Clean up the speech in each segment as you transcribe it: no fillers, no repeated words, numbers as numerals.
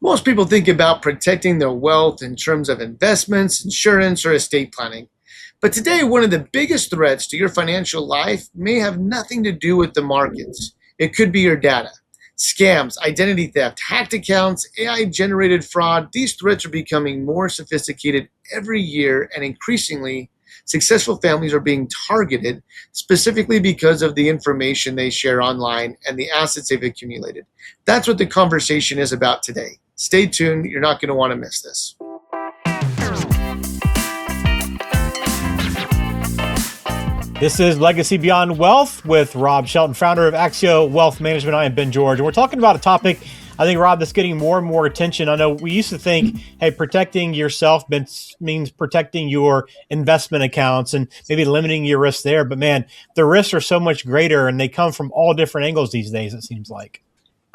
Most people think about protecting their wealth in terms of investments, insurance, or estate planning. But today, one of the biggest threats to your financial life may have nothing to do with the markets. It could be your data. Scams, identity theft, hacked accounts, AI generated fraud, these threats are becoming more sophisticated every year, and increasingly, successful families are being targeted specifically because of the information they share online and the assets they've accumulated. That's what the conversation is about today. Stay tuned. You're not going to want to miss this. This is Legacy Beyond Wealth with Rob Shelton, founder of Axio Wealth Management. I am Ben George, and we're talking about a topic, I think, Rob, that's getting more and more attention. I know we used to think, hey, protecting yourself means protecting your investment accounts and maybe limiting your risk there. But man, the risks are so much greater, and they come from all different angles these days, it seems like.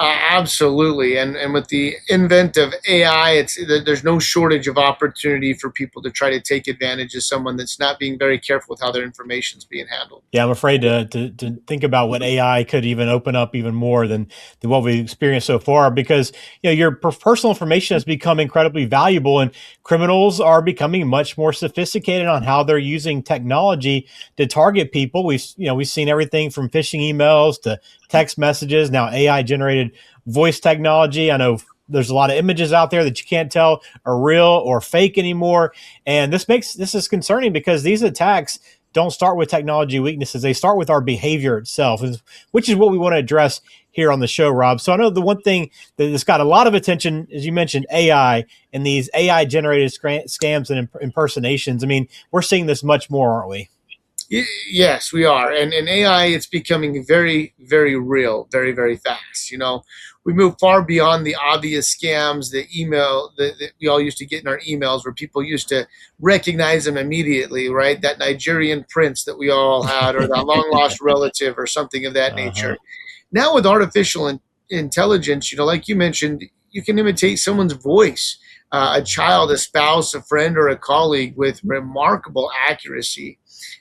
Absolutely, and with the invent of AI, there's no shortage of opportunity for people to try to take advantage of someone that's not being very careful with how their information is being handled. Yeah, I'm afraid to think about what AI could even open up even more than what we've experienced so far, because your personal information has become incredibly valuable, and criminals are becoming much more sophisticated on how they're using technology to target people. We've seen everything from phishing emails to text messages, now AI generated voice technology. I know there's a lot of images out there that you can't tell are real or fake anymore, and this is concerning because these attacks don't start with technology weaknesses. They start with our behavior itself, which is what we want to address here on the show, Rob. So I know the one thing that has got a lot of attention, as you mentioned, AI and these AI generated scams and impersonations. I mean, we're seeing this much more, aren't we? Yes, we are. And AI, it's becoming very, very real, very, very fast. We move far beyond the obvious scams, the email that we all used to get in our emails where people used to recognize them immediately, right? That Nigerian prince that we all had, or that long lost relative, or something of that Uh-huh. nature. Now, with artificial intelligence, like you mentioned, you can imitate someone's voice, a child, a spouse, a friend, or a colleague with remarkable accuracy.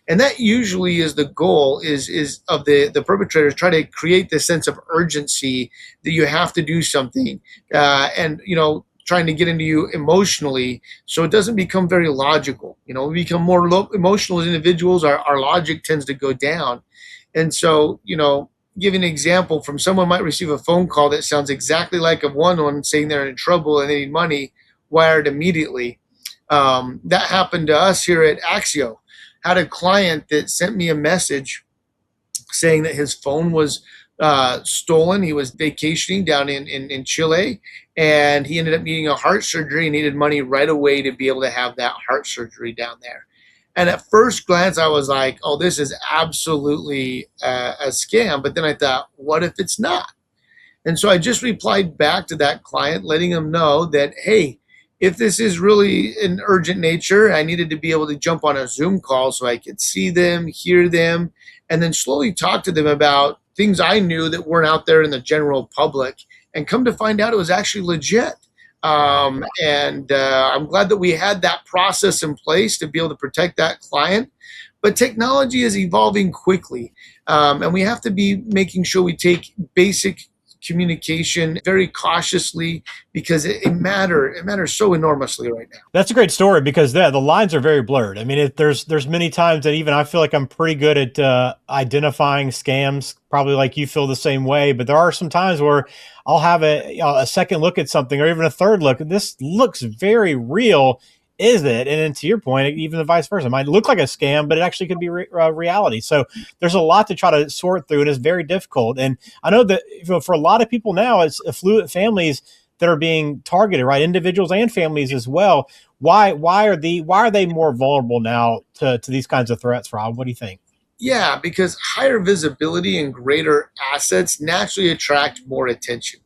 And that usually is the goal is of the perpetrators, try to create this sense of urgency that you have to do something, and trying to get into you emotionally, so it doesn't become very logical. We become more emotional as individuals. Our logic tends to go down. And so, give an example, from someone might receive a phone call that sounds exactly like a one saying they're in trouble and they need money wired immediately. That happened to us here at Axio. Had a client that sent me a message saying that his phone was stolen. He was vacationing down in Chile, and he ended up needing a heart surgery and needed money right away to be able to have that heart surgery down there. And at first glance, I was like, oh, this is absolutely a scam. But then I thought, what if it's not? And so I just replied back to that client, letting him know that, hey, if this is really an urgent nature, I needed to be able to jump on a Zoom call so I could see them, hear them, and then slowly talk to them about things I knew that weren't out there in the general public. And come to find out, it was actually legit. And I'm glad that we had that process in place to be able to protect that client. But technology is evolving quickly, and we have to be making sure we take basic communication very cautiously, because it matters so enormously right now. That's a great story because the lines are very blurred. I mean, there's many times that even I feel like I'm pretty good at identifying scams, probably like you feel the same way. But there are some times where I'll have a second look at something, or even a third look. This looks very real. Is it? And then to your point, even the vice versa, it might look like a scam, but it actually could be reality. So there's a lot to try to sort through, and it's very difficult. And I know that for a lot of people now, it's affluent families that are being targeted, right? Individuals and families as well. Why are they more vulnerable now to these kinds of threats, Rob? What do you think? Yeah, because higher visibility and greater assets naturally attract more attention.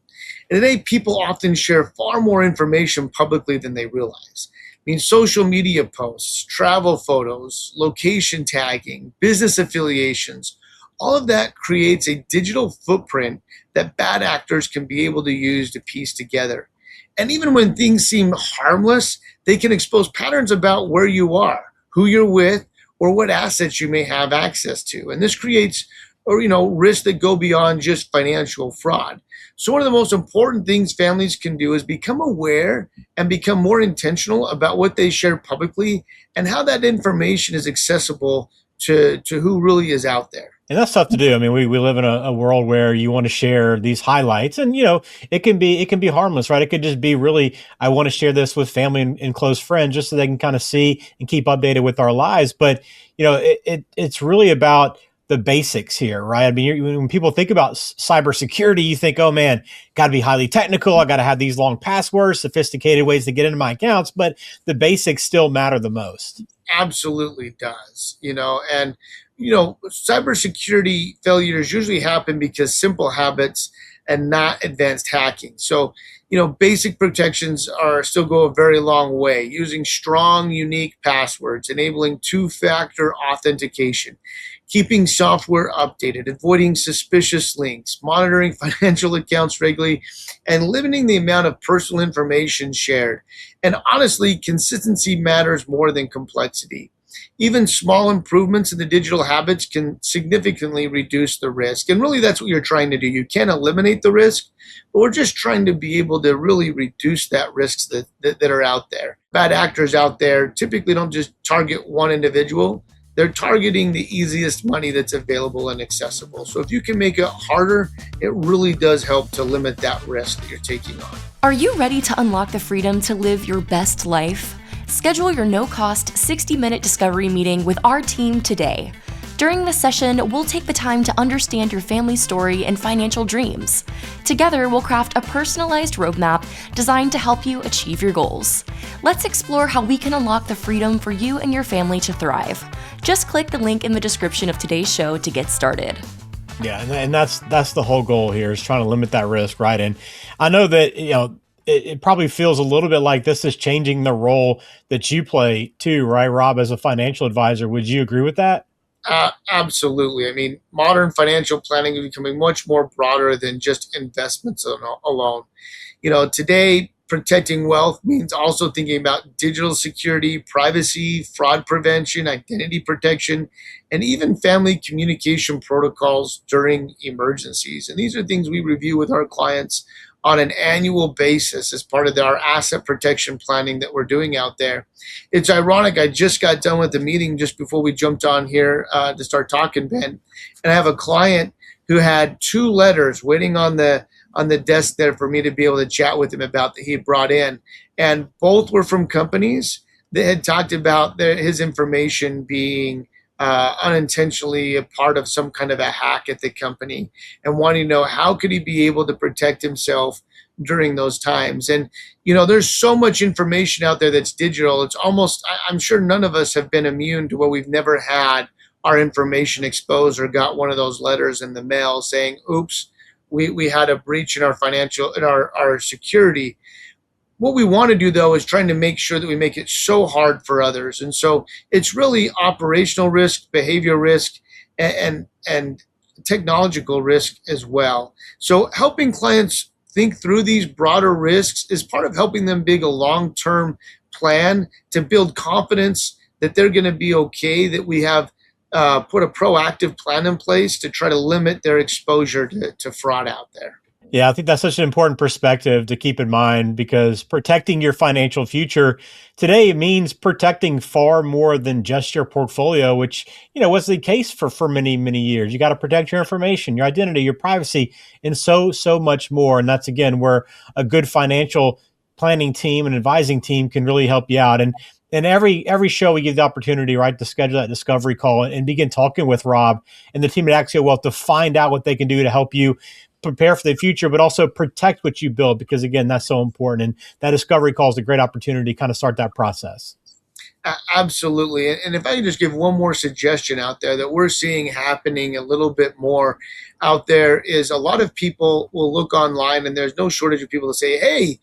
And today, people often share far more information publicly than they realize. I mean, social media posts, travel photos, location tagging, business affiliations, all of that creates a digital footprint that bad actors can be able to use to piece together. And even when things seem harmless, they can expose patterns about where you are, who you're with, or what assets you may have access to. And this creates, risks that go beyond just financial fraud. So, one of the most important things families can do is become aware and become more intentional about what they share publicly and how that information is accessible to who really is out there. And that's tough to do. I mean, we live in a world where you want to share these highlights, and it can be harmless, right? It could just be really, I want to share this with family and close friends, just so they can kind of see and keep updated with our lives. But it's really about the basics here, right? I mean, when people think about cybersecurity, you think, oh man, got to be highly technical. I got to have these long passwords, sophisticated ways to get into my accounts, but the basics still matter the most. Absolutely does, and cybersecurity failures usually happen because simple habits and not advanced hacking. So, basic protections are still go a very long way, using strong, unique passwords, enabling two-factor authentication, keeping software updated, avoiding suspicious links, monitoring financial accounts regularly, and limiting the amount of personal information shared. And honestly, consistency matters more than complexity. Even small improvements in the digital habits can significantly reduce the risk. And really, that's what you're trying to do. You can't eliminate the risk, but we're just trying to be able to really reduce that risks that are out there. Bad actors out there typically don't just target one individual. They're targeting the easiest money that's available and accessible. So if you can make it harder, it really does help to limit that risk that you're taking on. Are you ready to unlock the freedom to live your best life? Schedule your no-cost 60-minute discovery meeting with our team today. During this session, we'll take the time to understand your family's story and financial dreams. Together, we'll craft a personalized roadmap designed to help you achieve your goals. Let's explore how we can unlock the freedom for you and your family to thrive. Just click the link in the description of today's show to get started. Yeah, and that's the whole goal here, is trying to limit that risk, right? And I know that it probably feels a little bit like this is changing the role that you play too, right, Rob, as a financial advisor. Would you agree with that? Absolutely. I mean, modern financial planning is becoming much more broader than just investments alone. Today, protecting wealth means also thinking about digital security, privacy, fraud prevention, identity protection, and even family communication protocols during emergencies. And these are things we review with our clients on an annual basis as part of our asset protection planning that we're doing out there. It's ironic, I just got done with the meeting just before we jumped on here to start talking, Ben, and I have a client who had two letters waiting on the desk there for me to be able to chat with him about that he brought in, and both were from companies that had talked about his information being unintentionally a part of some kind of a hack at the company, and wanting to know how could he be able to protect himself during those times. And there's so much information out there that's digital. It's almost, I'm sure none of us have been immune to where we've never had our information exposed or got one of those letters in the mail saying, oops, we had a breach in our security. What we want to do, though, is trying to make sure that we make it so hard for others. And so it's really operational risk, behavior risk, and technological risk as well. So helping clients think through these broader risks is part of helping them build a long-term plan to build confidence that they're going to be okay, that we have put a proactive plan in place to try to limit their exposure to fraud out there. Yeah, I think that's such an important perspective to keep in mind, because protecting your financial future today means protecting far more than just your portfolio, which, was the case for many, many years. You got to protect your information, your identity, your privacy, and so much more. And that's, again, where a good financial planning team and advising team can really help you out. And every show we give the opportunity, right, to schedule that discovery call and begin talking with Rob and the team at Axio Wealth to find out what they can do to help you prepare for the future, but also protect what you build, because again, that's so important. And that discovery call is a great opportunity to kind of start that process. Absolutely. And if I can just give one more suggestion out there that we're seeing happening a little bit more out there, is a lot of people will look online, and there's no shortage of people to say, hey,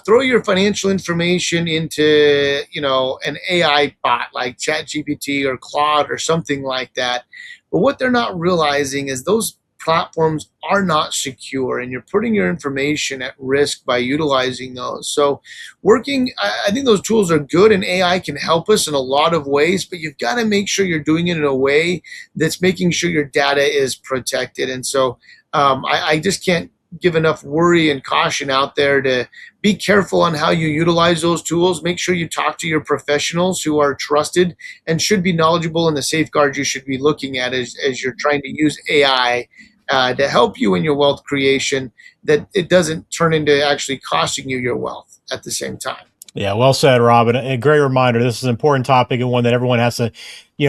throw your financial information into, an AI bot like ChatGPT or Claude or something like that. But what they're not realizing is those platforms are not secure, and you're putting your information at risk by utilizing those. So I think those tools are good, and AI can help us in a lot of ways, but you've got to make sure you're doing it in a way that's making sure your data is protected. And so I just can't give enough worry and caution out there to be careful on how you utilize those tools. Make sure you talk to your professionals who are trusted and should be knowledgeable in the safeguards you should be looking at as you're trying to use AI to help you in your wealth creation, that it doesn't turn into actually costing you your wealth at the same time. Yeah, well said, Rob. And a great reminder. This is an important topic and one that everyone has to,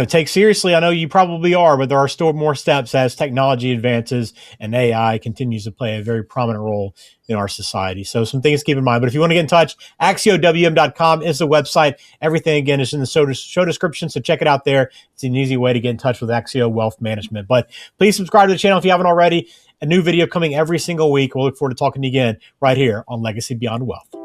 take seriously. I know you probably are, but there are still more steps as technology advances and AI continues to play a very prominent role in our society. So some things to keep in mind. But if you want to get in touch, AxioWM.com is the website. Everything, again, is in the show description, so check it out there. It's an easy way to get in touch with Axio Wealth Management. But please subscribe to the channel if you haven't already. A new video coming every single week. We'll look forward to talking to you again right here on Legacy Beyond Wealth.